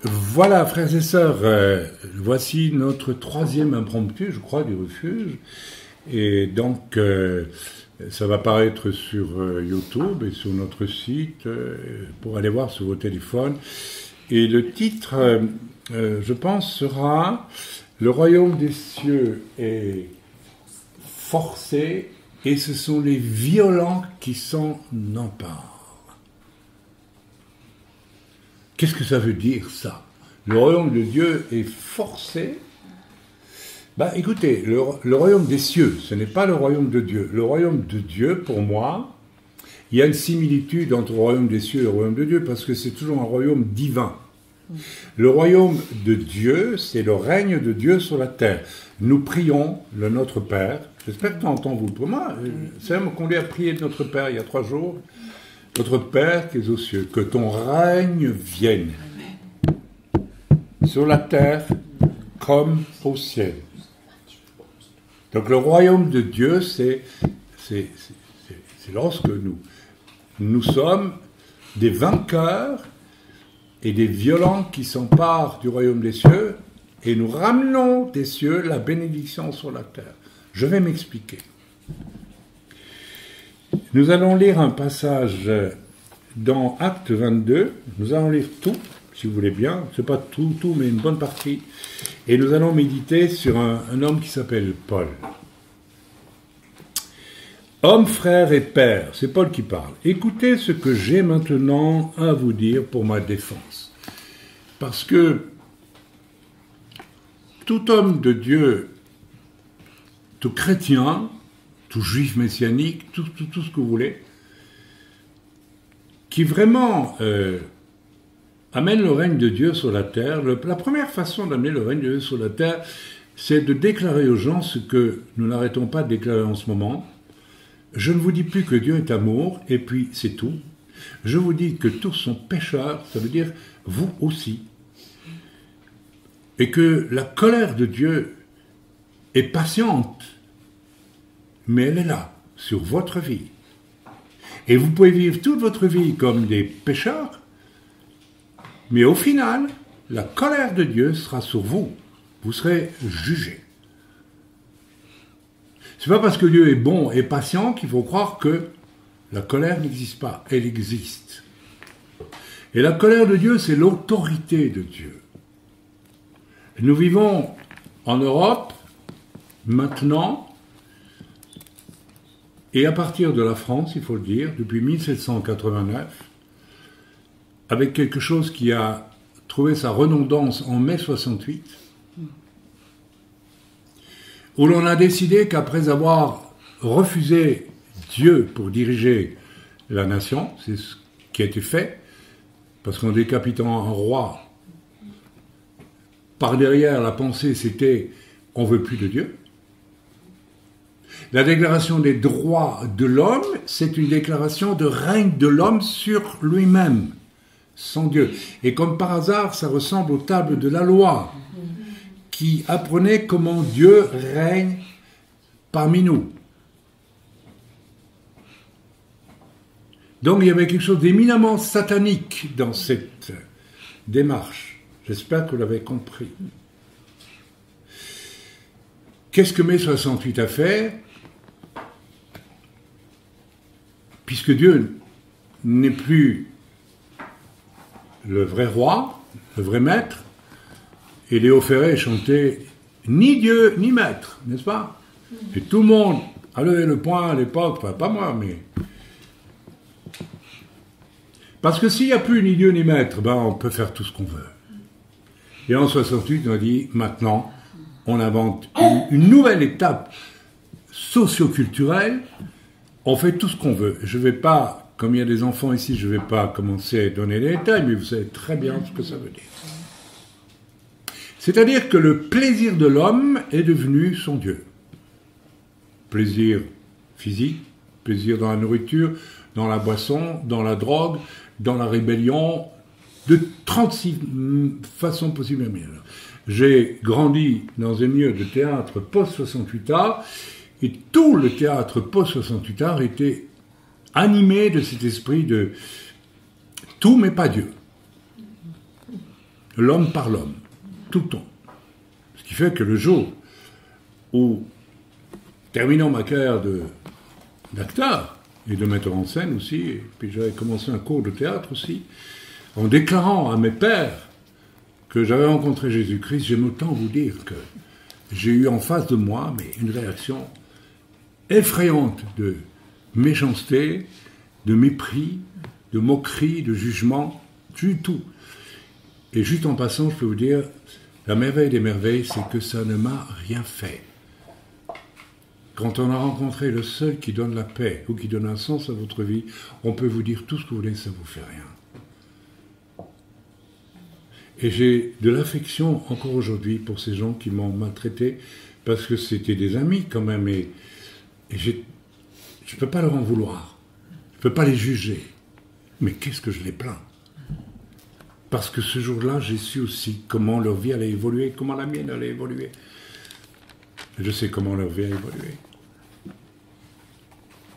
Voilà, frères et sœurs, voici notre troisième impromptu, je crois, du refuge. Et donc, ça va paraître sur YouTube et sur notre site pour aller voir sur vos téléphones. Et le titre, je pense, sera « Le royaume des cieux est forcé et ce sont les violents qui s'en emparent ». Qu'est-ce que ça veut dire, ça? Le royaume de Dieu est forcé. Écoutez, le royaume des cieux, ce n'est pas le royaume de Dieu. Le royaume de Dieu, pour moi, il y a une similitude entre le royaume des cieux et le royaume de Dieu, parce que c'est toujours un royaume divin. Le royaume de Dieu, c'est le règne de Dieu sur la terre. Nous prions le Notre Père. J'espère que tu entends, vous. Pour moi, c'est même qu'on lui a prié de Notre Père il y a 3 jours. Notre Père qui es aux cieux, que ton règne vienne sur la terre comme au ciel. Donc le royaume de Dieu, c'est lorsque nous sommes des vainqueurs et des violents qui s'emparent du royaume des cieux et nous ramenons des cieux la bénédiction sur la terre. Je vais m'expliquer. Nous allons lire un passage dans Acte 22. Nous allons lire tout, si vous voulez bien. Ce n'est pas tout, mais une bonne partie. Et nous allons méditer sur un homme qui s'appelle Paul. Homme, frère et père, c'est Paul qui parle. Écoutez ce que j'ai maintenant à vous dire pour ma défense. Parce que tout homme de Dieu, tout chrétien, tout juif messianique, tout ce que vous voulez, qui vraiment amène le règne de Dieu sur la terre, la première façon d'amener le règne de Dieu sur la terre, c'est de déclarer aux gens ce que nous n'arrêtons pas de déclarer en ce moment. Je ne vous dis plus que Dieu est amour, et puis c'est tout. Je vous dis que tous sont pécheurs, ça veut dire vous aussi. Et que la colère de Dieu est patiente, mais elle est là, sur votre vie. Et vous pouvez vivre toute votre vie comme des pécheurs, mais au final, la colère de Dieu sera sur vous. Vous serez jugés. C'est pas parce que Dieu est bon et patient qu'il faut croire que la colère n'existe pas. Elle existe. Et la colère de Dieu, c'est l'autorité de Dieu. Nous vivons en Europe, maintenant, et à partir de la France, il faut le dire, depuis 1789, avec quelque chose qui a trouvé sa redondance en mai 68, où l'on a décidé qu'après avoir refusé Dieu pour diriger la nation, c'est ce qui a été fait, parce qu'en décapitant un roi, par derrière, la pensée, c'était « on veut plus de Dieu ». La déclaration des droits de l'homme, c'est une déclaration de règne de l'homme sur lui-même, sans Dieu. Et comme par hasard, ça ressemble aux tables de la loi, qui apprenait comment Dieu règne parmi nous. Donc il y avait quelque chose d'éminemment satanique dans cette démarche. J'espère que vous l'avez compris. Qu'est-ce que mai 68 a fait? Puisque Dieu n'est plus le vrai roi, le vrai maître, et Léo Ferré chantait « Ni Dieu, ni maître », n'est-ce pas? Et tout le monde a levé le poing à l'époque, enfin pas moi, mais... Parce que s'il n'y a plus ni Dieu, ni maître, on peut faire tout ce qu'on veut. Et en 68, on a dit « Maintenant, on invente une nouvelle étape socio-culturelle, on fait tout ce qu'on veut ». Je ne vais pas, comme il y a des enfants ici, je ne vais pas commencer à donner les détails, mais vous savez très bien ce que ça veut dire. C'est-à-dire que le plaisir de l'homme est devenu son Dieu. Plaisir physique, plaisir dans la nourriture, dans la boisson, dans la drogue, dans la rébellion, de 36 façons possibles. J'ai grandi dans un milieu de théâtre post-68 art, et tout le théâtre post-68 art était animé de cet esprit de tout mais pas Dieu. l'homme par l'homme, tout le temps. Ce qui fait que le jour où, terminant ma carrière d'acteur et de metteur en scène aussi, et puis j'avais commencé un cours de théâtre aussi, en déclarant à mes pères que j'avais rencontré Jésus-Christ, j'aime autant vous dire que j'ai eu en face de moi une réaction effrayante de méchanceté, de mépris, de moquerie, de jugement, du tout. Et juste en passant, je peux vous dire, la merveille des merveilles, c'est que ça ne m'a rien fait. Quand on a rencontré le seul qui donne la paix ou qui donne un sens à votre vie, on peut vous dire tout ce que vous voulez, ça ne vous fait rien. Et j'ai de l'affection encore aujourd'hui pour ces gens qui m'ont maltraité, parce que c'était des amis quand même, et je ne peux pas leur en vouloir. Je ne peux pas les juger. Mais qu'est-ce que je les plains? Parce que ce jour-là, j'ai su aussi comment leur vie allait évoluer, comment la mienne allait évoluer. Je sais comment leur vie a évolué.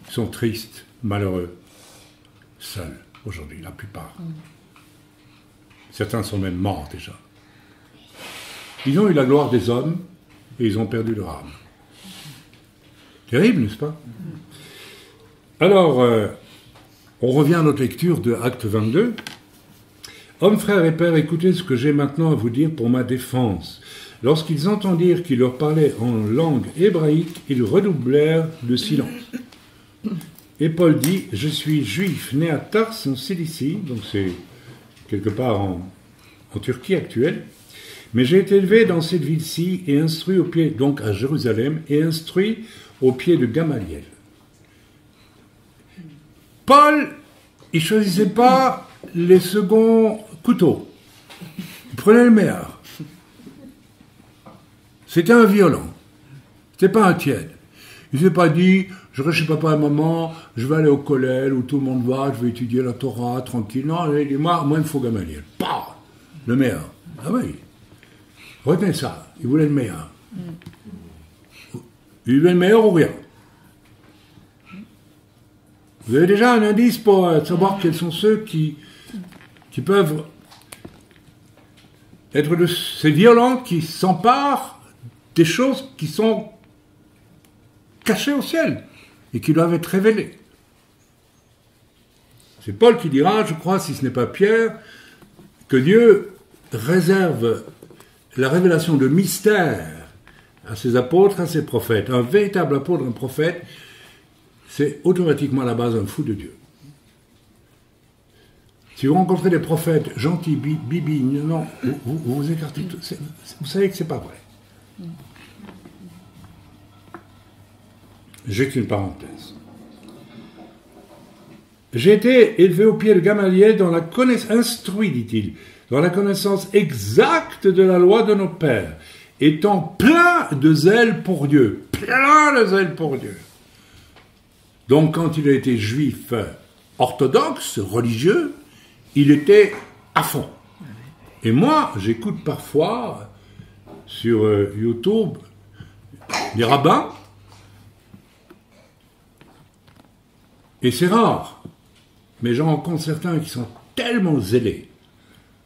Ils sont tristes, malheureux, seuls aujourd'hui, la plupart. Certains sont même morts déjà. Ils ont eu la gloire des hommes et ils ont perdu leur âme. Terrible, n'est-ce pas? Alors, on revient à notre lecture de Acte 22. Hommes, frères et pères, écoutez ce que j'ai maintenant à vous dire pour ma défense. Lorsqu'ils entendirent qu'il leur parlait en langue hébraïque, ils redoublèrent de silence. Et Paul dit, je suis juif, né à Tars en Cilicie, donc c'est quelque part en Turquie actuelle, mais j'ai été élevé dans cette ville-ci et instruit au pied, donc à Jérusalem, et instruit au pied de Gamaliel. Paul, il ne choisissait pas les seconds couteaux. Il prenait le meilleur. C'était un violent. C'était pas un tiède. Il ne s'est pas dit, je reste chez papa et maman, je vais aller au collège où tout le monde va, je vais étudier la Torah, tranquille. Non, il dit, moi, il me faut Gamaliel. Bah, le meilleur. Ah oui. Retenez ça. Il voulait le meilleur. Il voulait le meilleur ou rien. Vous avez déjà un indice pour savoir quels sont ceux qui peuvent être de ces violents qui s'emparent des choses qui sont cachées au ciel et qui doivent être révélées. C'est Paul qui dira, je crois, si ce n'est pas Pierre, que Dieu réserve la révélation de mystère à ses apôtres, à ses prophètes. Un véritable apôtre, un prophète, c'est automatiquement à la base un fou de Dieu. Si vous rencontrez des prophètes gentils, bibi, non, vous écartez tout. Vous savez que c'est pas vrai. J'ai qu'une parenthèse. J'ai été élevé au pied de Gamaliel dans la connaissance, instruit, dit-il, dans la connaissance exacte de la loi de nos pères, étant plein de zèle pour Dieu. Plein de zèle pour Dieu. Donc, quand il a été juif orthodoxe, religieux, il était à fond. Et moi, j'écoute parfois sur YouTube des rabbins, et c'est rare, mais j'en rencontre certains qui sont tellement zélés.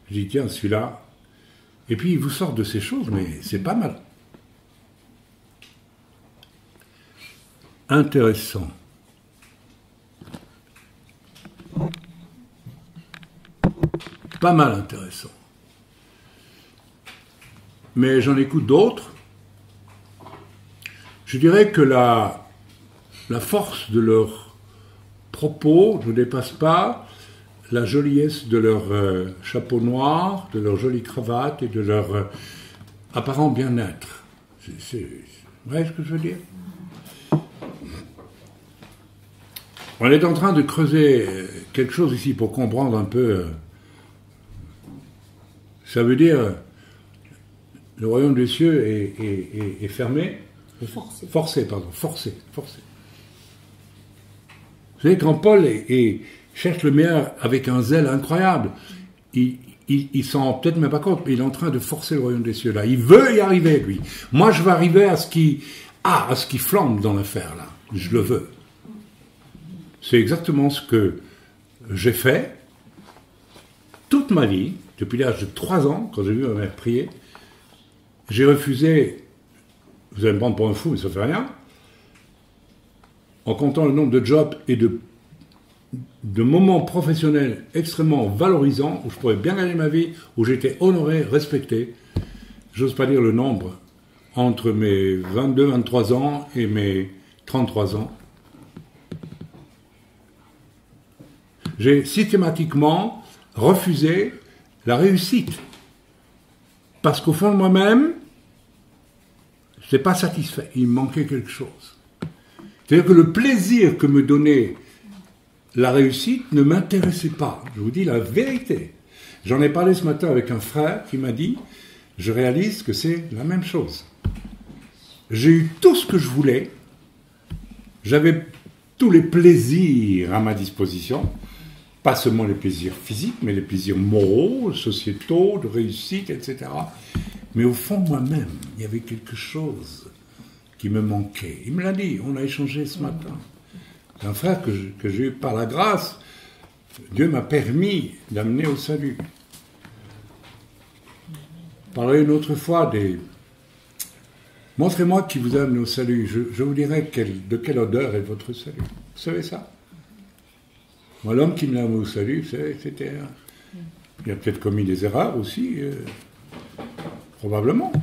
Je dis, tiens, celui-là, et puis ils vous sortent de ces choses, mais c'est pas mal. Intéressant. Pas mal intéressant. Mais j'en écoute d'autres. Je dirais que la force de leurs propos ne dépasse pas la joliesse de leur chapeau noir, de leur jolie cravate et de leur apparent bien-être. Vous voyez ce que je veux dire? On est en train de creuser quelque chose ici pour comprendre un peu. Ça veut dire le royaume des cieux est fermé. Forcé. Vous savez, quand Paul cherche le meilleur avec un zèle incroyable, il s'en rend peut-être même pas compte, mais il est en train de forcer le royaume des cieux là. Il veut y arriver, lui. Moi, je veux arriver à ce qui flambe dans l'affaire là. Je le veux. C'est exactement ce que j'ai fait toute ma vie, depuis l'âge de 3 ans, quand j'ai vu ma mère prier, j'ai refusé, vous allez me prendre pour un fou, mais ça ne fait rien, en comptant le nombre de jobs et de moments professionnels extrêmement valorisants, où je pourrais bien gagner ma vie, où j'étais honoré, respecté. J'ose pas dire le nombre, entre mes 22, 23 ans et mes 33 ans. J'ai systématiquement refusé la réussite. Parce qu'au fond de moi-même, je n'étais pas satisfait. Il me manquait quelque chose. C'est-à-dire que le plaisir que me donnait la réussite ne m'intéressait pas. Je vous dis la vérité. J'en ai parlé ce matin avec un frère qui m'a dit, je réalise que c'est la même chose. J'ai eu tout ce que je voulais. J'avais tous les plaisirs à ma disposition. Pas seulement les plaisirs physiques, mais les plaisirs moraux, sociétaux, de réussite, etc. Mais au fond de moi-même, il y avait quelque chose qui me manquait. Il me l'a dit, on a échangé ce matin. C'est un frère que j'ai eu par la grâce. Dieu m'a permis d'amener au salut. Je parlerai une autre fois des... Montrez-moi qui vous a amené au salut. Je vous dirai de quelle odeur est votre salut. Vous savez ça? Moi, l'homme qui me l'a amené au salut, vous savez, c'était... Il a peut-être commis des erreurs aussi, probablement.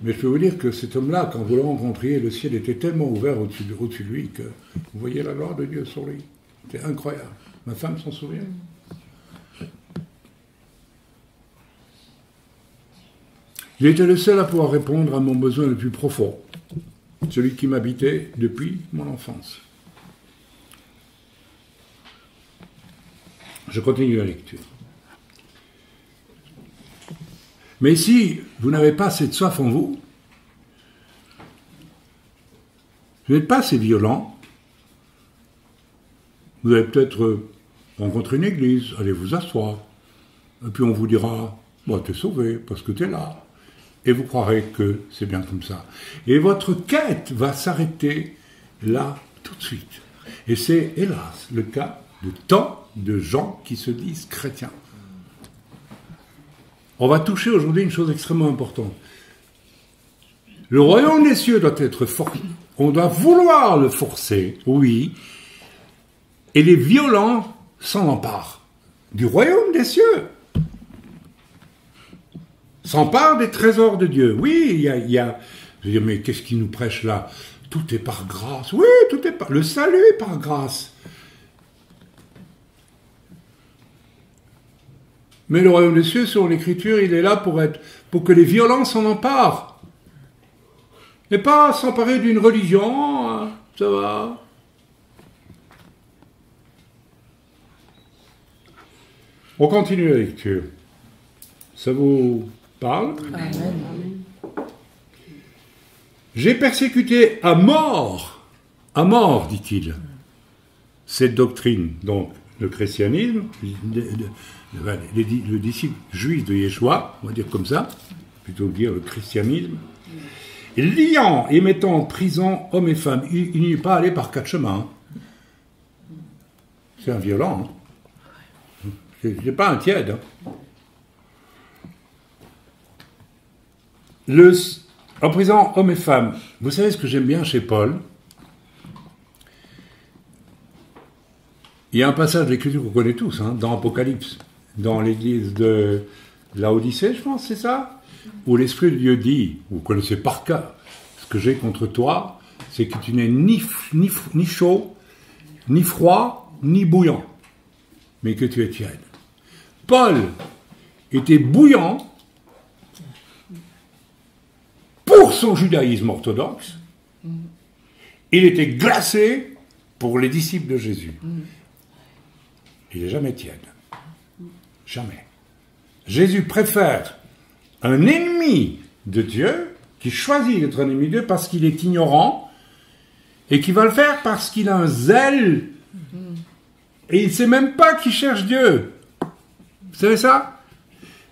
Mais je peux vous dire que cet homme-là, quand vous le rencontriez, le ciel était tellement ouvert au-dessus de lui que vous voyez la gloire de Dieu sur lui. C'était incroyable. Ma femme s'en souvient. J'ai été le seul à pouvoir répondre à mon besoin le plus profond, celui qui m'habitait depuis mon enfance. Je continue la lecture. Mais si vous n'avez pas cette soif en vous, vous n'êtes pas assez violent, vous allez peut-être rencontrer une église, allez vous asseoir, et puis on vous dira, bon, t'es sauvé parce que t'es là, et vous croirez que c'est bien comme ça. Et votre quête va s'arrêter là tout de suite. Et c'est, hélas, le cas de tant de gens qui se disent chrétiens. On va toucher aujourd'hui une chose extrêmement importante. Le royaume des cieux doit être forcé. On doit vouloir le forcer, oui, et les violents s'en emparent du royaume des cieux. S'emparent des trésors de Dieu. Oui, il y a... Je veux dire, mais qu'est-ce qu'il nous prêche là? Tout est par grâce. Oui, tout est par... Le salut est par grâce. Mais le royaume des cieux, selon l'Écriture, il est là pour que les violents s'en emparent. Et pas s'emparer d'une religion, hein, ça va. On continue la lecture. Ça vous parle? Amen. J'ai persécuté à mort, dit-il, cette doctrine, donc le christianisme, le disciple juif de Yeshua, on va dire comme ça, plutôt que dire le christianisme, liant et mettant en prison hommes et femmes. Il n'y est pas allé par 4 chemins. C'est un violent. Hein. C'est pas un tiède. Hein. En prison hommes et femmes. Vous savez ce que j'aime bien chez Paul? Il y a un passage de l'Écriture qu'on connaît tous, hein, dans Apocalypse, dans l'église de Laodicée, je pense, c'est ça? Où l'Esprit de Dieu dit, vous connaissez par cœur, ce que j'ai contre toi, c'est que tu n'es ni chaud, ni froid, ni bouillant, mais que tu es tiède. Paul était bouillant pour son judaïsme orthodoxe, il était glacé pour les disciples de Jésus. Il n'est jamais tiède. Jamais. Jésus préfère un ennemi de Dieu qui choisit d'être un ennemi de Dieu parce qu'il est ignorant et qui va le faire parce qu'il a un zèle et il ne sait même pas qu'il cherche Dieu. Vous savez ça?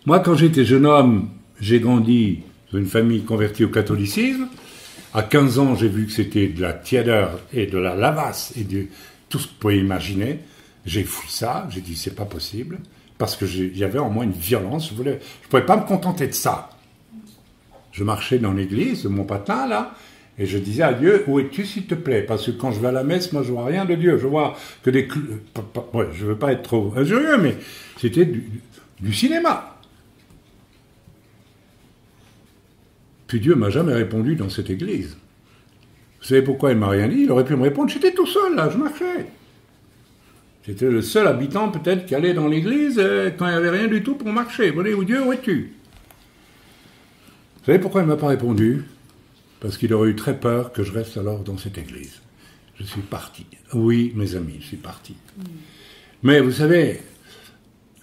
Moi, quand j'étais jeune homme, j'ai grandi dans une famille convertie au catholicisme. À 15 ans, j'ai vu que c'était de la tiédeur et de la lavasse et de tout ce que vous pouvez imaginer. J'ai fui ça, j'ai dit c'est pas possible. parce que il y avait en moi une violence, je ne pouvais pas me contenter de ça. Je marchais dans l'église de mon patin, là, et je disais à Dieu, où es-tu s'il te plaît? Parce que quand je vais à la messe, moi je vois rien de Dieu, je vois que des... Ouais, je ne veux pas être trop injurieux, mais c'était du cinéma. Puis Dieu ne m'a jamais répondu dans cette église. Vous savez pourquoi il ne m'a rien dit? Il aurait pu me répondre, j'étais tout seul là, je marchais. J'étais le seul habitant peut-être qui allait dans l'église quand il n'y avait rien du tout pour marcher. Vous voyez, Dieu, où es-tu? Vous savez pourquoi il ne m'a pas répondu? Parce qu'il aurait eu très peur que je reste alors dans cette église. Je suis parti. Oui, mes amis, je suis parti. Mais vous savez,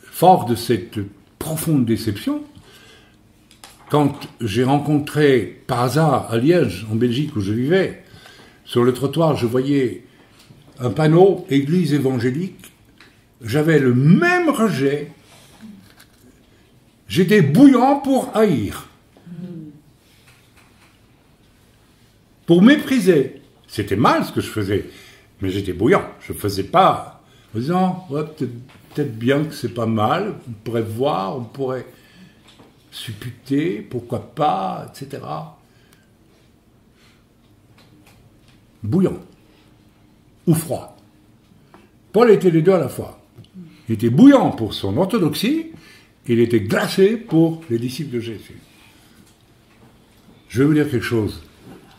fort de cette profonde déception, quand j'ai rencontré par hasard à Liège, en Belgique où je vivais, sur le trottoir, je voyais un panneau « Église évangélique ». J'avais le même rejet. J'étais bouillant pour haïr. Pour mépriser. C'était mal ce que je faisais, mais j'étais bouillant. Je ne faisais pas en disant ouais, peut-être bien que c'est pas mal, on pourrait voir, on pourrait supputer, pourquoi pas, etc. Bouillant. Ou froid. Paul était les deux à la fois. Il était bouillant pour son orthodoxie, il était glacé pour les disciples de Jésus. Je vais vous dire quelque chose.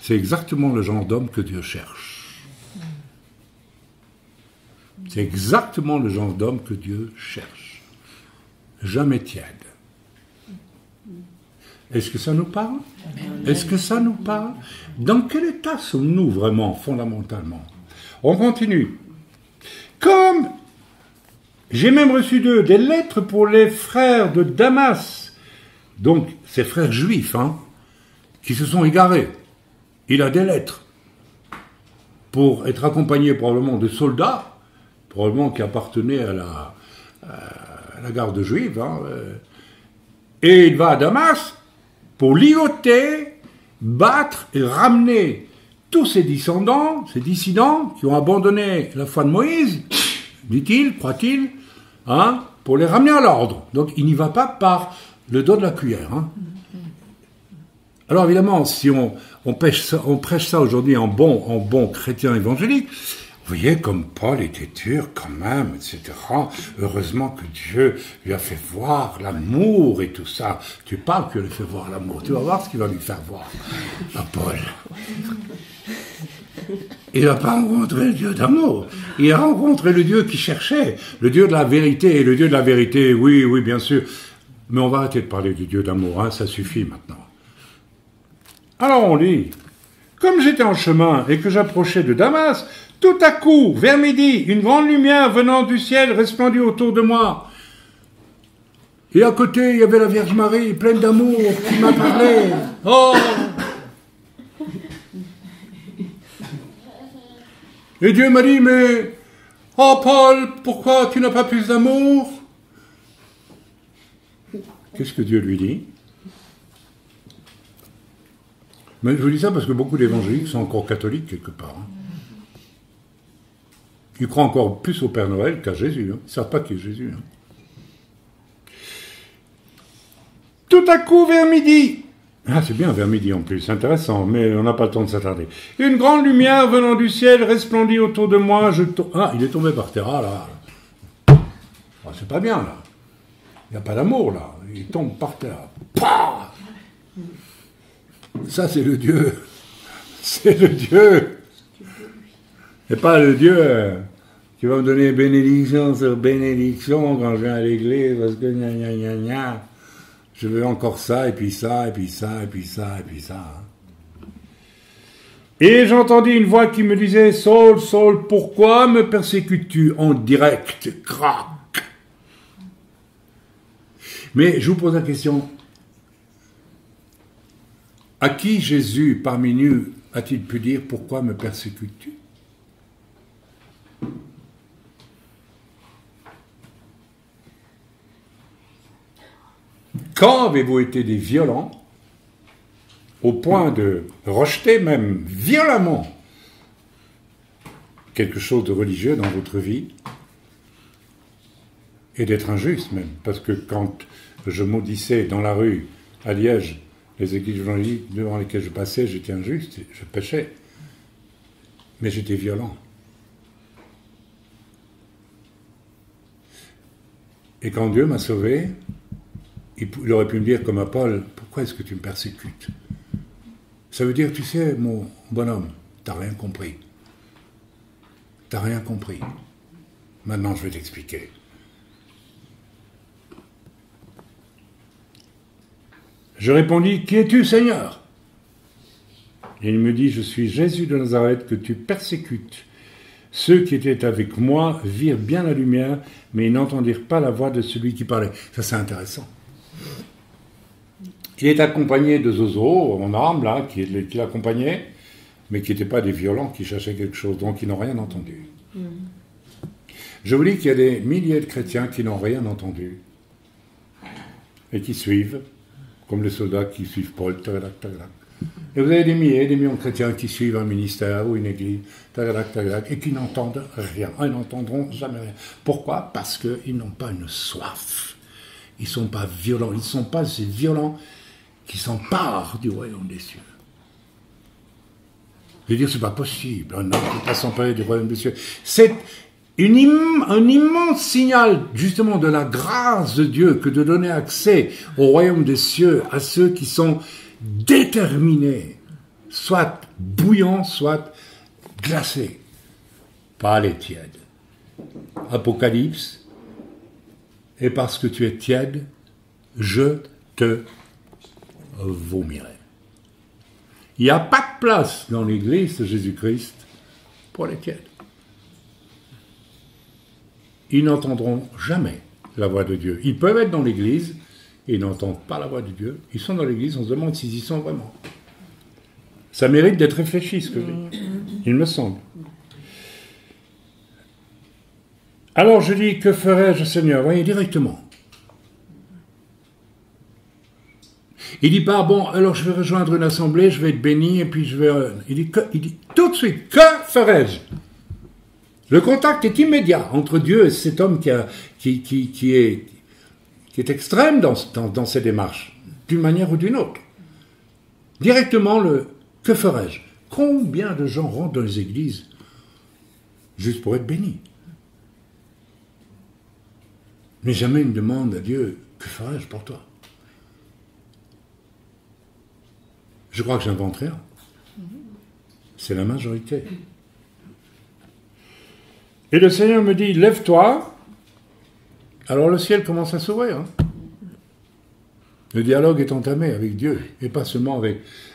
C'est exactement le genre d'homme que Dieu cherche. C'est exactement le genre d'homme que Dieu cherche. Jamais tiède. Est-ce que ça nous parle? Est-ce que ça nous parle? Dans quel état sommes-nous vraiment, fondamentalement? On continue. Comme j'ai même reçu d'eux des lettres pour les frères de Damas, donc ces frères juifs, qui se sont égarés. Il a des lettres pour être accompagné probablement de soldats, probablement qui appartenaient à la garde juive, et il va à Damas pour ligoter, battre et ramener tous ces dissidents qui ont abandonné la foi de Moïse, dit-il, croit-il, pour les ramener à l'ordre. Donc il n'y va pas par le dos de la cuillère. Alors évidemment, si on prêche ça aujourd'hui en bon chrétien évangélique, vous voyez comme Paul était dur quand même, etc. Heureusement que Dieu lui a fait voir l'amour et tout ça. Tu parles qu'il lui fait voir l'amour. Tu vas voir ce qu'il va lui faire voir à Paul. Il n'a pas rencontré le Dieu d'amour. Il a rencontré le Dieu qui cherchait, le Dieu de la vérité. Et le Dieu de la vérité, oui, bien sûr. Mais on va arrêter de parler du Dieu d'amour, ça suffit maintenant. Alors on lit, comme j'étais en chemin et que j'approchais de Damas, tout à coup, vers midi, une grande lumière venant du ciel resplendit autour de moi. Et à côté, il y avait la Vierge Marie, pleine d'amour, qui m'a parlé. Oh! Et Dieu m'a dit, mais, oh Paul, pourquoi tu n'as pas plus d'amour? Qu'est-ce que Dieu lui dit? Mais je vous dis ça parce que beaucoup d'évangéliques sont encore catholiques quelque part. Ils croient encore plus au Père Noël qu'à Jésus. Ils ne savent pas qui est Jésus. Tout à coup, vers midi. Ah, c'est bien vers midi en plus, c'est intéressant, mais on n'a pas le temps de s'attarder. Une grande lumière venant du ciel resplendit autour de moi. Il est tombé par terre, là. Ah, c'est pas bien, là. Il n'y a pas d'amour, là. Il tombe par terre. Pah! Ça, c'est le Dieu. C'est le Dieu. C'est pas le Dieu qui va me donner bénédiction sur bénédiction quand je viens à l'église, parce que gna. Je veux encore ça, et puis ça, et puis ça, et puis ça, et puis ça. Et j'entendis une voix qui me disait, Saul, Saul, pourquoi me persécutes-tu en direct? Crac. Mais je vous pose la question. À qui Jésus, parmi nous, a-t-il pu dire « Pourquoi me persécutes-tu » ? Quand avez-vous été des violents, au point de rejeter même violemment quelque chose de religieux dans votre vie, et d'être injuste même. Parce que quand je maudissais dans la rue, à Liège, les églises évangéliques devant lesquelles je passais, j'étais injuste, je péchais. Mais j'étais violent. Et quand Dieu m'a sauvé, il aurait pu me dire comme à Paul, pourquoi est-ce que tu me persécutes? Ça veut dire, tu sais, mon bonhomme, t'as rien compris. T'as rien compris. Maintenant, je vais t'expliquer. Je répondis, qui es-tu, Seigneur? Et il me dit, je suis Jésus de Nazareth que tu persécutes. Ceux qui étaient avec moi virent bien la lumière, mais ils n'entendirent pas la voix de celui qui parlait. Ça, c'est intéressant. Il est accompagné de Zozo, en arme, là, qui l'accompagnait, mais qui n'étaient pas des violents, qui cherchaient quelque chose, donc ils n'ont rien entendu. Je vous dis qu'il y a des milliers de chrétiens qui n'ont rien entendu, et qui suivent, comme les soldats qui suivent Paul, tagadak, tagadak. Et vous avez des millions de chrétiens qui suivent un ministère ou une église, tagadak, tagadak, et qui n'entendent rien. Ils n'entendront jamais rien. Pourquoi? Parce qu'ils n'ont pas une soif. Ils ne sont pas violents. Ils ne sont pas ces violents qui s'emparent du royaume des cieux. Je veux dire, c'est pas possible. Un homme qui ne peut pas s'emparer du royaume des cieux. C'est un immense signal, justement, de la grâce de Dieu que de donner accès au royaume des cieux à ceux qui sont déterminés, soit bouillants, soit glacés, pas les tièdes. Apocalypse, et parce que tu es tiède, je te vomirai. Il n'y a pas de place dans l'église de Jésus-Christ pour les tièdes. Ils n'entendront jamais la voix de Dieu. Ils peuvent être dans l'église et ils n'entendent pas la voix de Dieu. Ils sont dans l'église, on se demande s'ils y sont vraiment. Ça mérite d'être réfléchi, ce que je dis. Il me semble. Alors je dis, que ferais-je, Seigneur? Voyez, directement. Il dit pas, bon, alors je vais rejoindre une assemblée, je vais être béni, et puis je vais... Il dit tout de suite, que ferais-je? Le contact est immédiat entre Dieu et cet homme qui est extrême dans ses démarches, d'une manière ou d'une autre. Directement, que ferais-je? Combien de gens rentrent dans les églises juste pour être bénis? Mais jamais une demande à Dieu, que ferais-je pour toi? Je crois que j'invente rien. C'est la majorité. Et le Seigneur me dit, lève-toi. Alors le ciel commence à s'ouvrir. Le dialogue est entamé avec Dieu, et pas seulement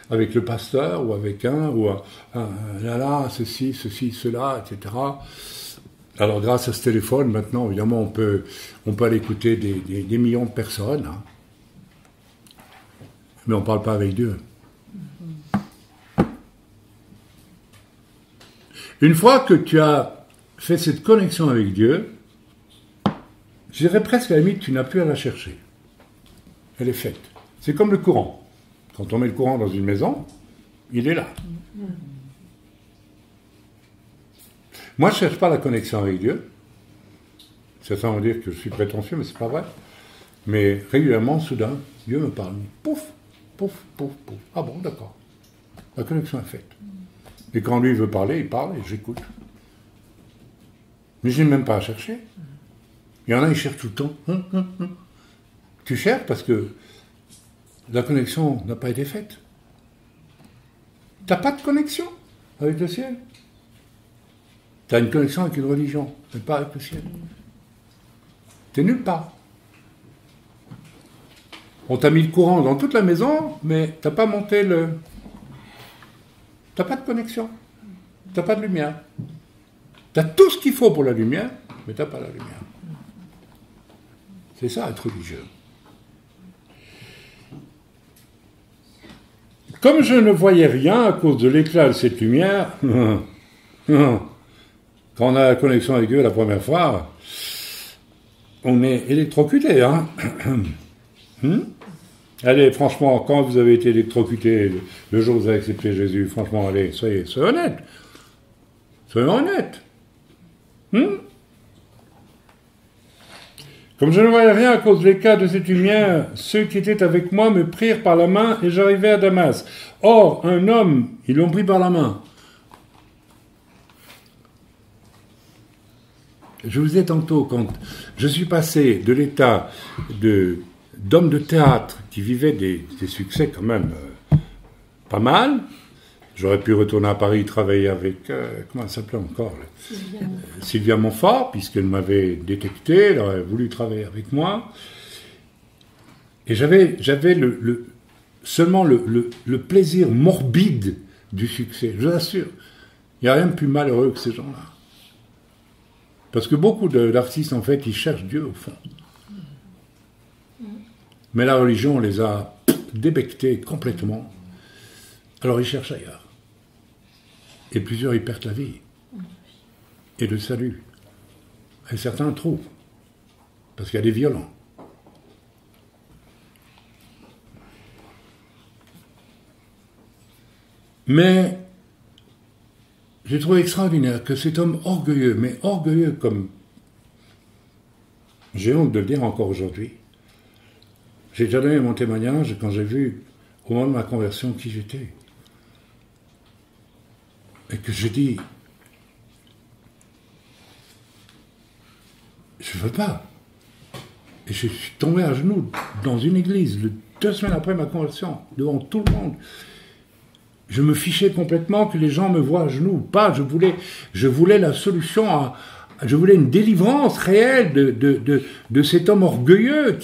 avec le pasteur, ou avec là, ceci, cela, etc. Alors grâce à ce téléphone, maintenant, évidemment, on peut aller écouter des millions de personnes. Hein. Mais on ne parle pas avec Dieu. Une fois que tu as fait cette connexion avec Dieu, je dirais presque à la limite, tu n'as plus à la chercher. Elle est faite. C'est comme le courant. Quand on met le courant dans une maison, il est là. Moi, je ne cherche pas la connexion avec Dieu. Certains vont dire que je suis prétentieux, mais ce n'est pas vrai. Mais régulièrement, soudain, Dieu me parle. Pouf, pouf, pouf, pouf. Ah bon, d'accord. La connexion est faite. Et quand lui veut parler, il parle et j'écoute. Mais je n'ai même pas à chercher. Il y en a, ils cherchent tout le temps. Tu cherches parce que la connexion n'a pas été faite. Tu n'as pas de connexion avec le ciel. Tu as une connexion avec une religion, mais pas avec le ciel. Tu n'es nulle part. On t'a mis le courant dans toute la maison, mais tu n'as pas monté le... Tu n'as pas de connexion. Tu n'as pas de lumière. Tu as tout ce qu'il faut pour la lumière, mais tu n'as pas la lumière. C'est ça, être religieux. Comme je ne voyais rien à cause de l'éclat de cette lumière, quand on a la connexion avec Dieu la première fois, on est électrocuté. Hein. Allez, franchement, quand vous avez été électrocuté le jour où vous avez accepté Jésus, franchement, allez, soyez honnête. Soyez honnête. Quand Comme je ne voyais rien à cause de l'éclat de cette lumière, ceux qui étaient avec moi me prirent par la main et j'arrivai à Damas. Or, un homme, ils l'ont pris par la main. Je vous ai tantôt, quand je suis passé de l'état d'homme de théâtre qui vivait des succès quand même pas mal, j'aurais pu retourner à Paris travailler avec, comment elle s'appelait encore Sylvia Montfort, puisqu'elle m'avait détecté, elle aurait voulu travailler avec moi. Et j'avais seulement le plaisir morbide du succès, je vous assure. Il n'y a rien de plus malheureux que ces gens-là. Parce que beaucoup d'artistes, en fait, ils cherchent Dieu, au fond. Mais la religion les a débectés complètement. Alors ils cherchent ailleurs. Et plusieurs y perdent la vie. Et le salut. Et certains trouvent. Parce qu'il y a des violents. Mais j'ai trouvé extraordinaire que cet homme orgueilleux, mais orgueilleux comme... J'ai honte de le dire encore aujourd'hui. J'ai déjà donné mon témoignage quand j'ai vu, au moment de ma conversion, qui j'étais. Et que j'ai dit, je ne veux pas. Et je suis tombé à genoux dans une église 2 semaines après ma conversion, devant tout le monde. Je me fichais complètement que les gens me voient à genoux. Pas, je voulais la solution, je voulais une délivrance réelle de cet homme orgueilleux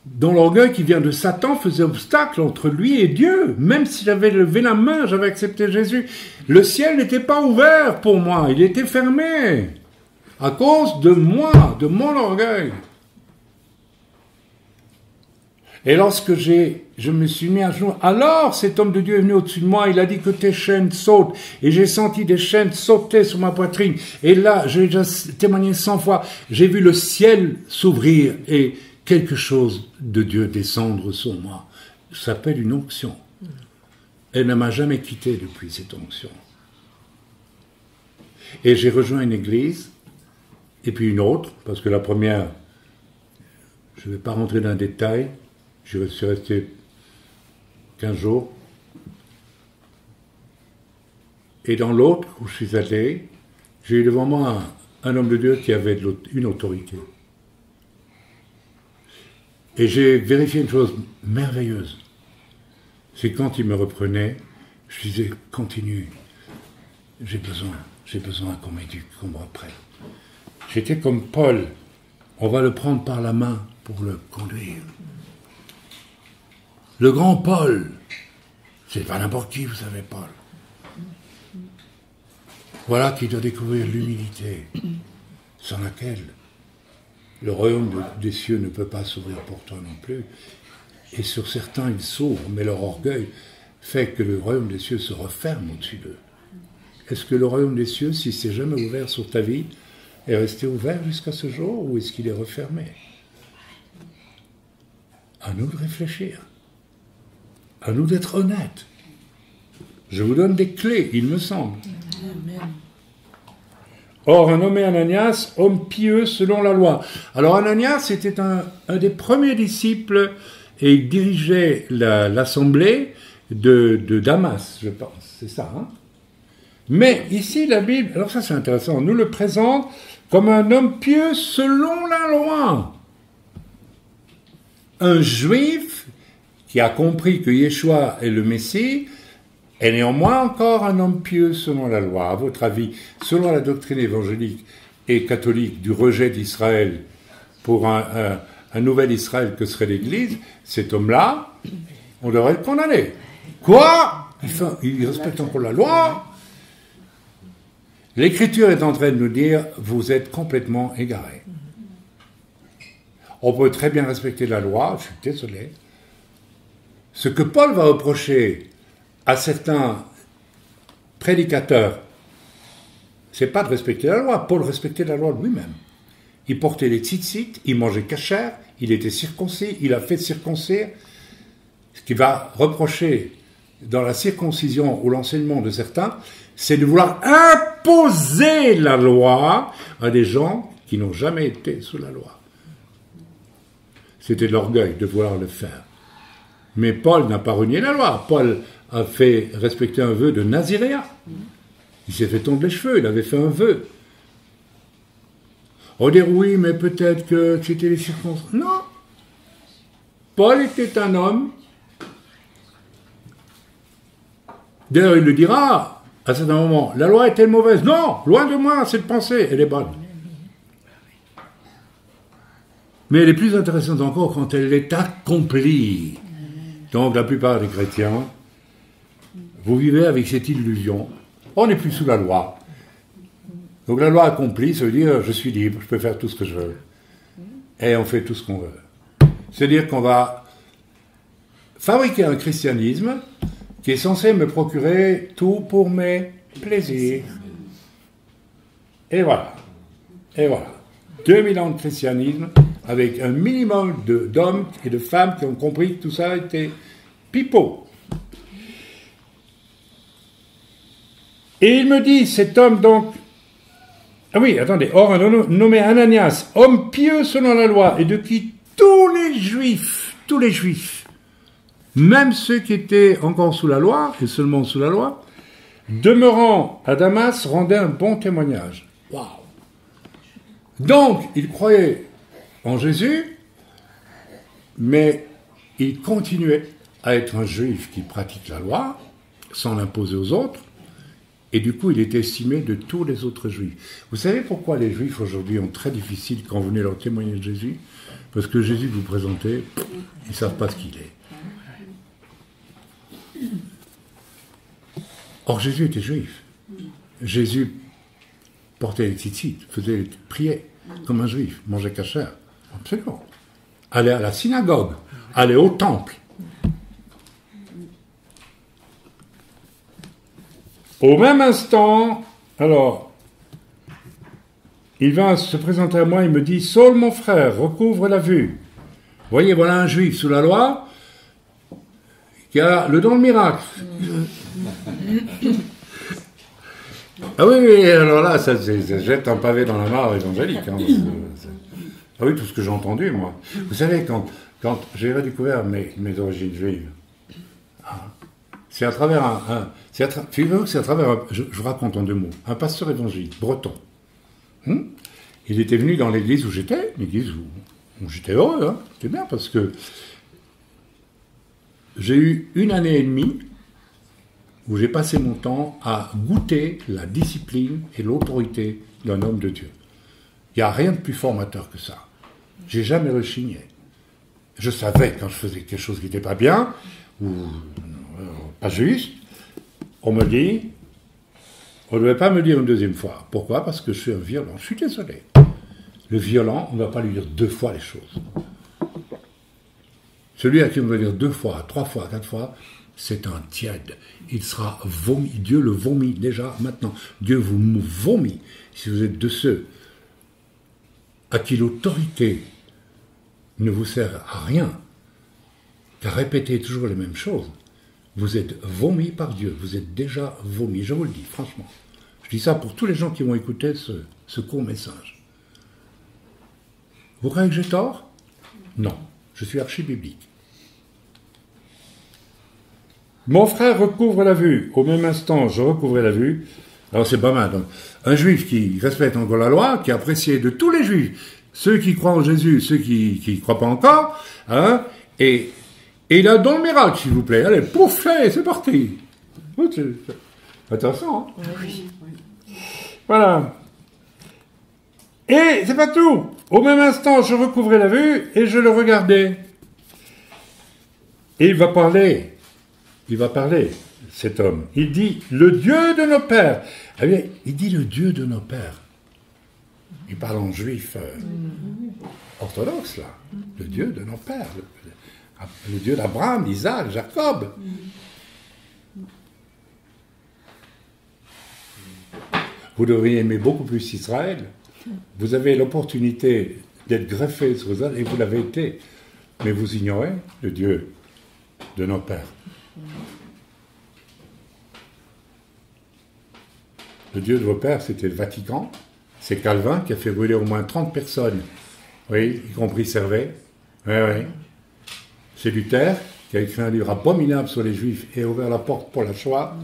dont l'orgueil qui vient de Satan faisait obstacle entre lui et Dieu. Même si j'avais levé la main, j'avais accepté Jésus. Le ciel n'était pas ouvert pour moi, il était fermé. À cause de moi, de mon orgueil. Et lorsque je me suis mis à genoux, alors cet homme de Dieu est venu au-dessus de moi, il a dit que tes chaînes sautent. Et j'ai senti des chaînes sauter sur ma poitrine. Et là, j'ai déjà témoigné 100 fois, j'ai vu le ciel s'ouvrir et quelque chose de Dieu descendre sur moi. Ça s'appelle une onction. Elle ne m'a jamais quitté depuis cette onction. Et j'ai rejoint une église, et puis une autre, parce que la première, je ne vais pas rentrer dans le détail, je suis resté 15 jours. Et dans l'autre, où je suis allé, j'ai eu devant moi un homme de Dieu qui avait une autorité. Et j'ai vérifié une chose merveilleuse. C'est quand il me reprenait, je disais, continue, j'ai besoin qu'on m'éduque, qu'on me reprenne. J'étais comme Paul, on va le prendre par la main pour le conduire. Le grand Paul, c'est pas n'importe qui, vous savez, Paul. Voilà qui doit découvrir l'humilité, sans laquelle le royaume des cieux ne peut pas s'ouvrir pour toi non plus. Et sur certains, il s'ouvre, mais leur orgueil fait que le royaume des cieux se referme au-dessus d'eux. Est-ce que le royaume des cieux, si c'est jamais ouvert sur ta vie, est resté ouvert jusqu'à ce jour, ou est-ce qu'il est refermé? À nous de réfléchir. À nous d'être honnêtes. Je vous donne des clés, il me semble. Amen. Or, un nommé Ananias, homme pieux selon la loi. Alors, Ananias était un des premiers disciples et il dirigeait l'assemblée de Damas, je pense. C'est ça, hein? Mais ici, la Bible, alors ça c'est intéressant, nous le présente comme un homme pieux selon la loi. Un juif qui a compris que Yeshua est le Messie, est néanmoins encore un homme pieux selon la loi. À votre avis, selon la doctrine évangélique et catholique du rejet d'Israël pour un nouvel Israël que serait l'Église, cet homme-là, on devrait le condamner. Quoi? Il respecte encore la loi? L'Écriture est en train de nous dire, vous êtes complètement égarés. On peut très bien respecter la loi, je suis désolé. Ce que Paul va reprocher à certains prédicateurs, c'est pas de respecter la loi. Paul respectait la loi lui-même. Il portait les tzitzit, il mangeait kasher, il était circoncis, il a fait circoncire. Ce qu'il va reprocher dans la circoncision ou l'enseignement de certains, c'est de vouloir imposer la loi à des gens qui n'ont jamais été sous la loi. C'était de l'orgueil de vouloir le faire. Mais Paul n'a pas renié la loi. Paul a fait respecter un vœu de naziréat. Il s'est fait tondre les cheveux, il avait fait un vœu. On dit oui, mais peut-être que c'était les circonstances. Non. Paul était un homme. D'ailleurs, il le dira à certains moments. La loi est-elle mauvaise? Non, loin de moi, cette pensée, elle est bonne. Mais elle est plus intéressante encore quand elle est accomplie. Donc, la plupart des chrétiens, vous vivez avec cette illusion. On n'est plus sous la loi. Donc, la loi accomplie, ça veut dire je suis libre, je peux faire tout ce que je veux. Et on fait tout ce qu'on veut. C'est-à-dire qu'on va fabriquer un christianisme qui est censé me procurer tout pour mes plaisirs. Et voilà. Et voilà. 2000 ans de christianisme avec un minimum d'hommes et de femmes qui ont compris que tout ça était pipeau. Et il me dit, cet homme donc... Ah oui, attendez. Or, un nommé Ananias, homme pieux selon la loi, et de qui tous les juifs, même ceux qui étaient encore sous la loi, et seulement sous la loi, demeurant à Damas, rendaient un bon témoignage. Waouh! Donc, il croyait en Jésus, mais il continuait à être un juif qui pratique la loi, sans l'imposer aux autres, et du coup, il est estimé de tous les autres juifs. Vous savez pourquoi les juifs aujourd'hui ont très difficile quand vous venez leur témoigner de Jésus? Parce que Jésus que vous présentez, ils ne savent pas ce qu'il est. Or, Jésus était juif. Jésus portait les tzitzit, priait comme un juif, mangeait kasher. Absolument. Allait à la synagogue, allait au temple. Au même instant, alors, il vint se présenter à moi, il me dit, Saul, mon frère, recouvre la vue. Vous voyez, voilà un juif sous la loi qui a le don de miracle. Ah oui, alors là, ça jette un pavé dans la mare évangélique. Hein, ah oui, tout ce que j'ai entendu, moi. Vous savez, quand j'ai redécouvert mes origines juives, c'est à travers je vous raconte en 2 mots, un pasteur évangélique, breton. Il était venu dans l'église où j'étais, l'église où j'étais heureux, hein, c'était bien, parce que j'ai eu 1 année et demie où j'ai passé mon temps à goûter la discipline et l'autorité d'un homme de Dieu. Il n'y a rien de plus formateur que ça. J'ai jamais rechigné. Je savais quand je faisais quelque chose qui n'était pas bien, ou pas juste, on me dit, on ne devait pas me dire une 2e fois. Pourquoi? Parce que je suis un violent. Je suis désolé. Le violent, on ne va pas lui dire 2 fois les choses. Celui à qui on va dire 2 fois, 3 fois, 4 fois, c'est un tiède. Il sera vomi. Dieu le vomit déjà maintenant. Dieu vous vomit si vous êtes de ceux à qui l'autorité ne vous sert à rien qu'à répéter toujours les mêmes choses. Vous êtes vomi par Dieu. Vous êtes déjà vomi. Je vous le dis, franchement. Je dis ça pour tous les gens qui vont écouter ce court message. Vous croyez que j'ai tort? Non. Je suis archi-biblique. Mon frère recouvre la vue. Au même instant, je recouvrais la vue. Alors c'est pas mal. Donc, un juif qui respecte encore la loi, qui est apprécié de tous les juifs, ceux qui croient en Jésus, ceux qui ne croient pas encore, hein, et il a dans le miracle, s'il vous plaît. Allez, pouf, c'est parti. Attention. Hein. Oui. Voilà. Et c'est pas tout. Au même instant, je recouvrais la vue et je le regardais. Et il va parler, cet homme. Il dit, le Dieu de nos pères. Ah bien, il dit le Dieu de nos pères. Il parle en juif orthodoxe, là. Le Dieu de nos pères. Le Dieu d'Abraham, d'Isaac, Jacob. Vous devriez aimer beaucoup plus Israël. Vous avez l'opportunité d'être greffé sur Israël, et vous l'avez été. Mais vous ignorez le Dieu de nos pères. Le Dieu de vos pères, c'était le Vatican, C'est Calvin qui a fait brûler au moins 30 personnes. Oui, y compris Servet. Oui, oui. C'est Luther qui a écrit un livre abominable sur les Juifs et a ouvert la porte pour la Shoah.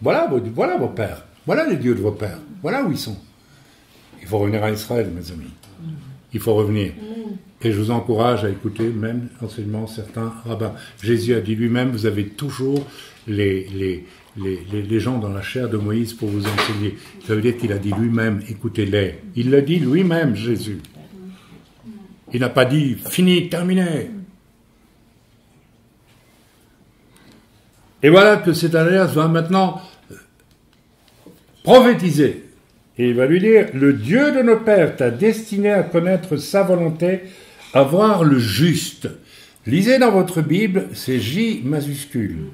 Voilà vos pères. Voilà les dieux de vos pères. Voilà où ils sont. Il faut revenir à Israël, mes amis. Il faut revenir. Et je vous encourage à écouter même enseignement certains rabbins. Jésus a dit lui-même, vous avez toujours les gens dans la chair de Moïse pour vous enseigner. Ça veut dire qu'il a dit lui-même, écoutez-les. Il l'a dit lui-même, Jésus. Il n'a pas dit, fini, terminé. Et voilà que cet Ananias va maintenant prophétiser. Et il va lui dire, le Dieu de nos pères t'a destiné à connaître sa volonté, à voir le juste. Lisez dans votre Bible, c'est J majuscule.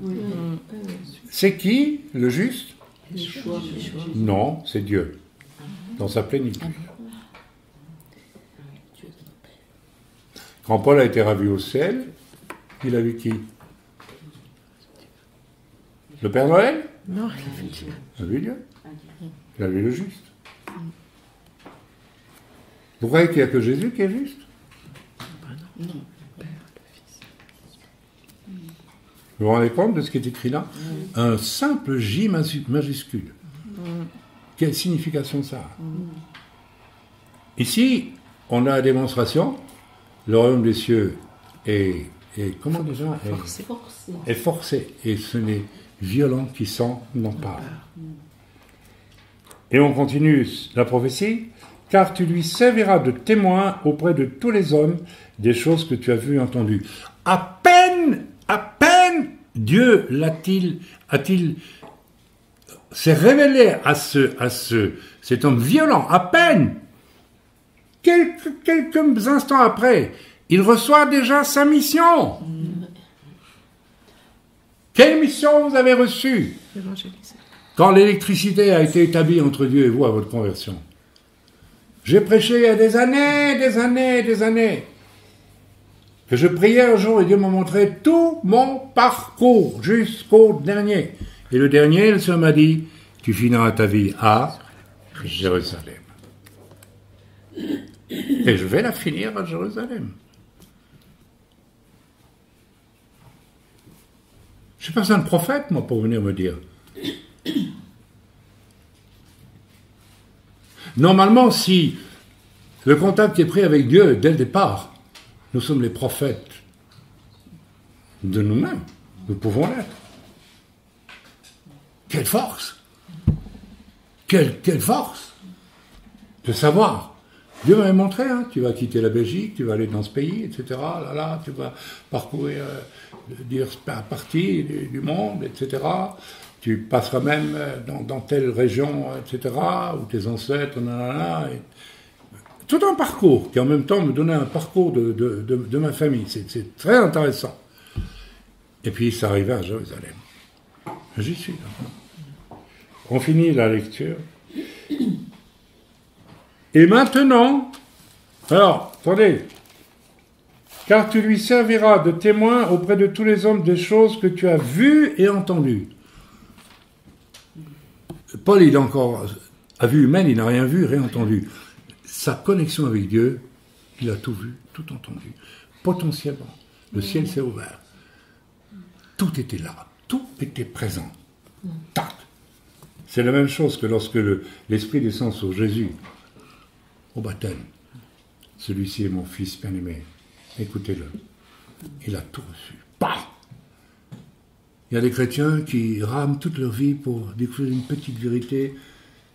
C'est qui, le juste? Non, c'est Dieu, dans sa plénitude. Quand Paul a été ravi au ciel, il a vu qui? Le Père Noël? Non, il a vu Dieu. Il a vu Dieu. Il a vu le juste. Vous croyez qu'il n'y a que Jésus qui est juste? Non. Vous vous rendez compte de ce qui est écrit là? Un simple J majuscule. Quelle signification ça a? Ici, on a la démonstration. Le royaume des cieux est comment déjà? Est forcé. Et ce n'est violent qui s'en empare. Et on continue la prophétie. Car tu lui serviras de témoin auprès de tous les hommes des choses que tu as vues et entendues. À peine, Dieu s'est révélé à cet homme violent, à peine, quelques instants après, il reçoit déjà sa mission. Quelle mission vous avez reçue quand l'électricité a été établie entre Dieu et vous à votre conversion? J'ai prêché il y a des années, que je priais un jour et Dieu m'a montré tout mon parcours jusqu'au dernier. Et le dernier, le Seigneur m'a dit, tu finiras ta vie à Jérusalem. Et je vais la finir à Jérusalem. Je n'ai pas besoin de prophète, moi, pour venir me dire. Normalement, si le contact est pris avec Dieu dès le départ, nous sommes les prophètes de nous-mêmes. Nous pouvons l'être. Quelle force! Quelle force de savoir. Dieu m'avait montré, hein, tu vas quitter la Belgique, tu vas aller dans ce pays, etc. Là, tu vas parcourir diverses parties du monde, etc. Tu passeras même dans telle région, etc., où tes ancêtres, tout un parcours, qui en même temps me donnait un parcours de ma famille. C'est très intéressant. Et puis, ça arrivait à Jérusalem. J'y suis. On finit la lecture. Et maintenant, alors, attendez, car tu lui serviras de témoin auprès de tous les hommes des choses que tu as vues et entendues. Paul, il encore, à vue humaine, il n'a rien vu, rien entendu. Sa connexion avec Dieu, il a tout vu, tout entendu. Potentiellement, le ciel s'est ouvert. Tout était là, tout était présent. Tac. C'est la même chose que lorsque l'Esprit descend sur Jésus au baptême. Celui-ci est mon fils bien-aimé. Écoutez-le. Il a tout reçu. Bah! Il y a des chrétiens qui rament toute leur vie pour découvrir une petite vérité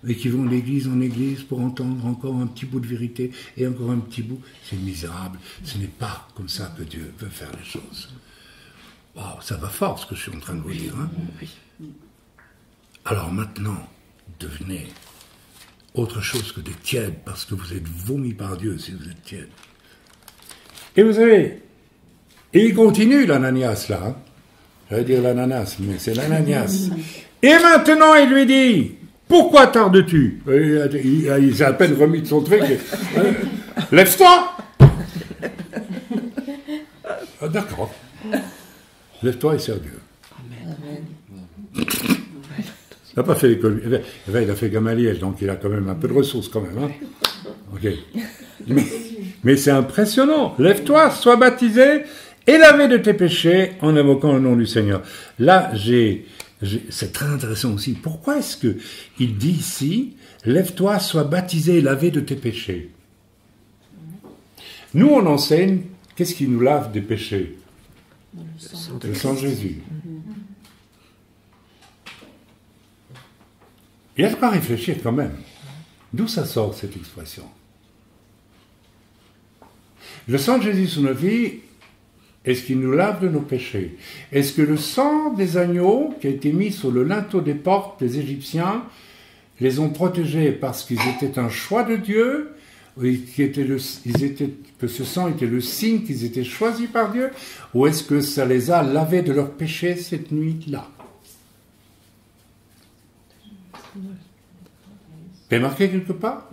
et qui vont d'église en église pour entendre encore un petit bout de vérité et encore un petit bout. C'est misérable. Ce n'est pas comme ça que Dieu veut faire les choses. Wow, ça va fort ce que je suis en train de vous dire. Hein? Alors maintenant, devenez autre chose que des tièdes parce que vous êtes vomis par Dieu si vous êtes tièdes. Et vous savez, et il continue l'Ananias là. Hein? J'allais dire l'ananas, mais c'est l'Ananias. Et maintenant, il lui dit, pourquoi tardes-tu? Il s'est à peine remis de son truc. Lève-toi! Ah, d'accord. Lève-toi et sers Dieu. n'a pas fait l'école. Il a fait Gamaliel, donc il a quand même un peu de ressources quand même. Hein. Ok. Mais c'est impressionnant. Lève-toi, sois baptisé et lavé de tes péchés en invoquant le nom du Seigneur. Là, c'est très intéressant aussi. Pourquoi est-ce que il dit ici, lève-toi, sois baptisé et lavé de tes péchés? Nous, on enseigne, qu'est-ce qui nous lave des péchés? Le sang de Jésus. Il y a de quoi réfléchir quand même. D'où ça sort cette expression? Le sang de Jésus sur nos vies, est-ce qu'il nous lave de nos péchés? Est-ce que le sang des agneaux qui a été mis sur le linteau des portes des Égyptiens les ont protégés parce qu'ils étaient un choix de Dieu, que ce sang était le signe qu'ils étaient choisis par Dieu, ou est-ce que ça les a lavés de leurs péchés cette nuit-là? Vous avez marqué quelque part?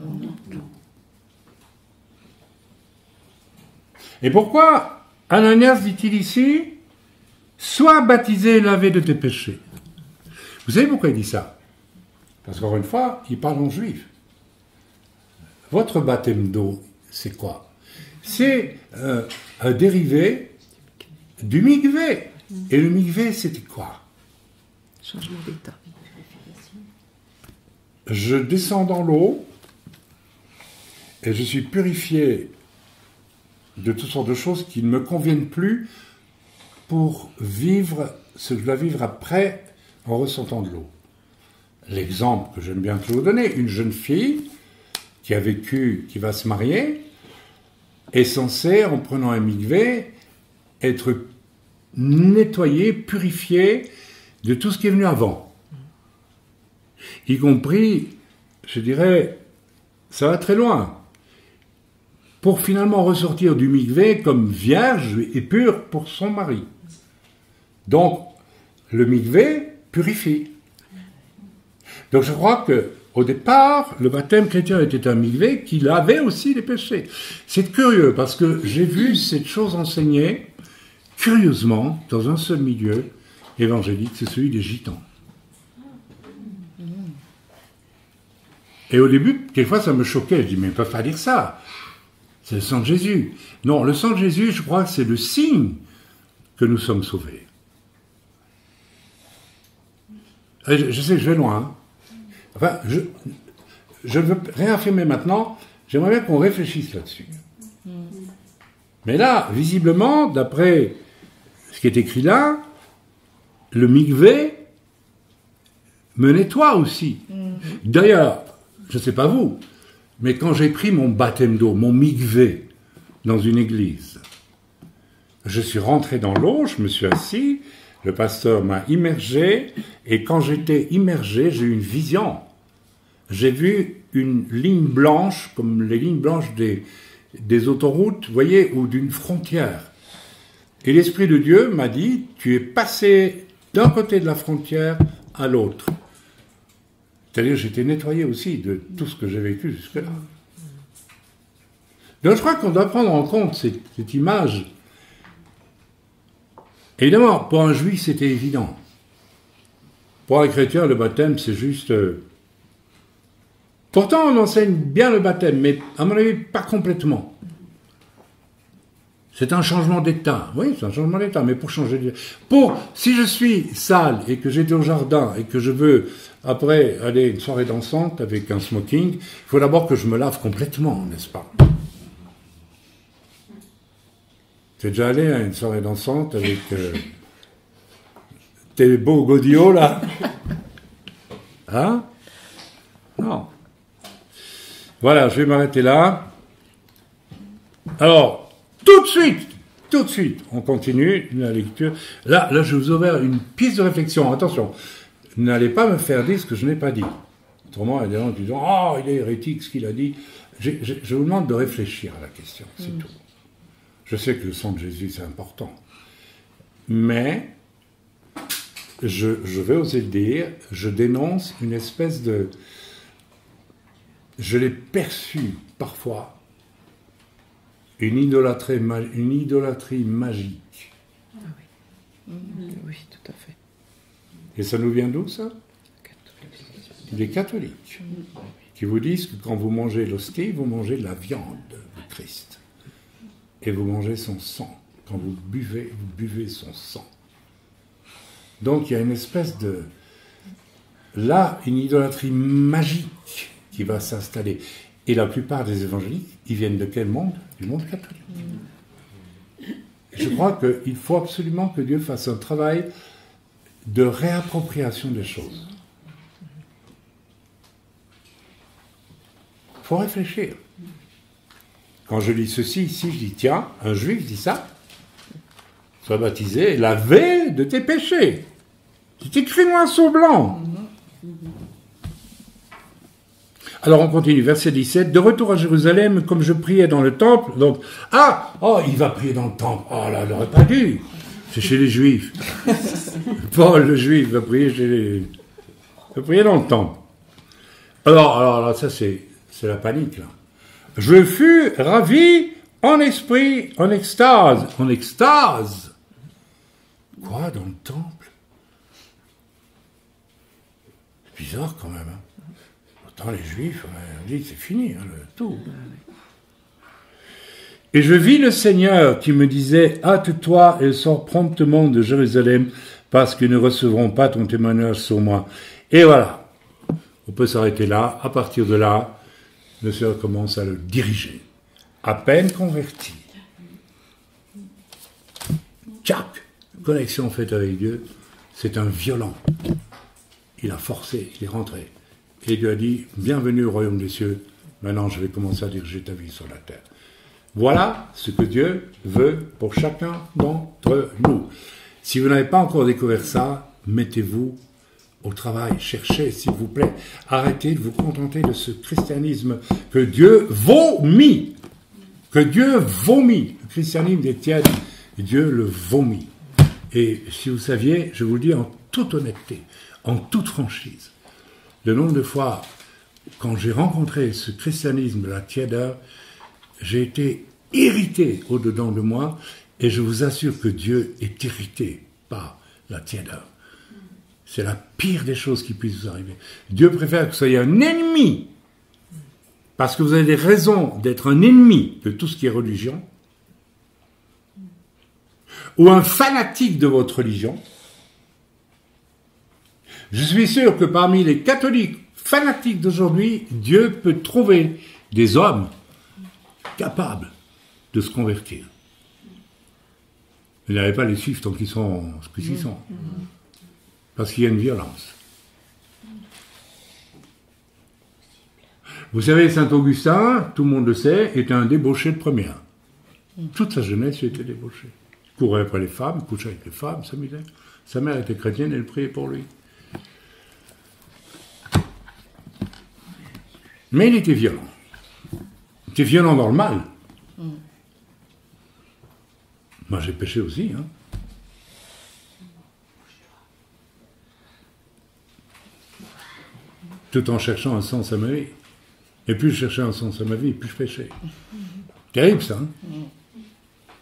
Et pourquoi Ananias dit-il ici, sois baptisé et lavé de tes péchés? Vous savez pourquoi il dit ça? Parce qu'encore une fois, il parle en juif. Votre baptême d'eau, c'est quoi? C'est un dérivé du mikvé. Et le mikvé, c'était quoi? Changement d'état. Je descends dans l'eau et je suis purifié de toutes sortes de choses qui ne me conviennent plus pour vivre ce que je dois vivre après en ressentant de l'eau. L'exemple que j'aime bien toujours donner, une jeune fille qui a vécu, qui va se marier, est censée, en prenant un mikvé, être nettoyée, purifiée de tout ce qui est venu avant. Y compris, je dirais, ça va très loin, pour finalement ressortir du mikvé comme vierge et pure pour son mari. Donc, le mikvé purifie. Donc je crois que au départ, le baptême chrétien était un mikvé qui lavait aussi les péchés. C'est curieux, parce que j'ai vu cette chose enseignée, curieusement, dans un seul milieu évangélique, c'est celui des gitans. Et au début, quelquefois, ça me choquait. Je dis, mais ils ne peuvent pas dire ça. C'est le sang de Jésus. Non, le sang de Jésus, je crois que c'est le signe que nous sommes sauvés. Et je sais que je vais loin, hein. Enfin, je ne veux rien affirmer maintenant, j'aimerais bien qu'on réfléchisse là-dessus. Mais là, visiblement, d'après ce qui est écrit là, le mikvé me nettoie aussi. D'ailleurs, je ne sais pas vous, mais quand j'ai pris mon baptême d'eau, mon mikvé, dans une église, je suis rentré dans l'eau, je me suis assis, le pasteur m'a immergé, et quand j'étais immergé, j'ai eu une vision. J'ai vu une ligne blanche, comme les lignes blanches des autoroutes, vous voyez, ou d'une frontière. Et l'Esprit de Dieu m'a dit, tu es passé d'un côté de la frontière à l'autre. C'est-à-dire, j'étais nettoyé aussi de tout ce que j'ai vécu jusque-là. Donc je crois qu'on doit prendre en compte cette image. Évidemment, pour un juif, c'était évident. Pour un chrétien, le baptême, c'est juste... Pourtant, on enseigne bien le baptême, mais à mon avis, pas complètement. C'est un changement d'état. Oui, c'est un changement d'état, mais pour changer d'état. Si je suis sale et que j'étais au jardin et que je veux, après, aller à une soirée dansante avec un smoking, il faut d'abord que je me lave complètement, n'est-ce pas? T'es déjà allé à une soirée dansante avec tes beaux godillots, là? Hein? Non. Voilà, je vais m'arrêter là. Alors, tout de suite, on continue la lecture. Là, je vous ouvre une piste de réflexion. Attention, n'allez pas me faire dire ce que je n'ai pas dit. Autrement, il y a des gens qui disent « Oh, il est hérétique, ce qu'il a dit. » Je vous demande de réfléchir à la question, c'est tout. Je sais que le sang de Jésus, c'est important. Mais, je vais oser le dire, je dénonce une espèce de... Je l'ai perçu parfois, une idolâtrie magique. Ah oui. Oui, tout à fait. Et ça nous vient d'où, ça? des catholiques qui vous disent que quand vous mangez l'hostie, vous mangez de la viande de Christ. Et vous mangez son sang. Quand vous buvez son sang. Donc il y a une espèce de... Là, une idolâtrie magique qui va s'installer. Et la plupart des évangéliques, ils viennent de quel monde? Du monde catholique. Je crois qu'il faut absolument que Dieu fasse un travail de réappropriation des choses. Il faut réfléchir. Quand je lis ceci ici, je dis, tiens, un juif dit ça, sois baptisé, lavé de tes péchés. C'est écrit noir sur blanc. Alors on continue, verset 17, de retour à Jérusalem, comme je priais dans le temple, donc, il va prier dans le temple, là, il n'aurait pas dû, c'est chez les Juifs. Paul, le Juif, va prier va prier dans le temple. Alors là, ça c'est la panique, là. Je fus ravi en esprit, en extase. En extase? Quoi, dans le temple? C'est bizarre quand même, hein. Pourtant, les Juifs, on dit que c'est fini, hein, tout. Et je vis le Seigneur qui me disait, hâte-toi et sors promptement de Jérusalem, parce qu'ils ne recevront pas ton témoignage sur moi. Et voilà. On peut s'arrêter là. À partir de là, le Seigneur commence à le diriger. À peine converti. Tchac! Connexion faite avec Dieu, c'est un violent. Il a forcé, il est rentré. Et Dieu a dit, bienvenue au royaume des cieux, maintenant je vais commencer à diriger ta vie sur la terre. Voilà ce que Dieu veut pour chacun d'entre nous. Si vous n'avez pas encore découvert ça, mettez-vous au travail, cherchez s'il vous plaît. Arrêtez de vous contenter de ce christianisme que Dieu vomit. Que Dieu vomit. Le christianisme est tiède, Dieu le vomit. Et si vous saviez, je vous le dis en toute honnêteté, en toute franchise, le nombre de fois, quand j'ai rencontré ce christianisme de la tiédeur, j'ai été irrité au-dedans de moi, et je vous assure que Dieu est irrité par la tiédeur. C'est la pire des choses qui puissent vous arriver. Dieu préfère que vous soyez un ennemi, parce que vous avez des raisons d'être un ennemi de tout ce qui est religion, ou un fanatique de votre religion. Je suis sûr que parmi les catholiques fanatiques d'aujourd'hui, Dieu peut trouver des hommes capables de se convertir. Il n'avait pas les suivre tant qu'ils sont ce qu'ils sont. Parce qu'il y a une violence. Vous savez, Saint-Augustin, tout le monde le sait, était un débauché de première. Toute sa jeunesse, il était débauché. Il courait après les femmes, il couchait avec les femmes, s'amusait. Sa mère était chrétienne, elle priait pour lui. Mais il était violent. Il était violent dans le mal. Moi, j'ai péché aussi, hein. Tout en cherchant un sens à ma vie. Et plus je cherchais un sens à ma vie, plus je péchais. Terrible, ça, hein.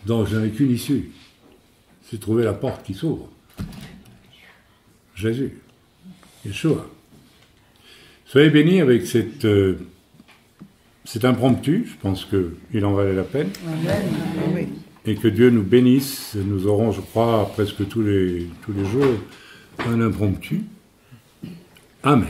Donc, je n'avais qu'une issue. C'est trouver la porte qui s'ouvre. Jésus. Yeshua. Soyez bénis avec cet impromptu. Je pense qu'il en valait la peine. Amen. Et que Dieu nous bénisse. Nous aurons, je crois, presque tous les jours un impromptu. Amen.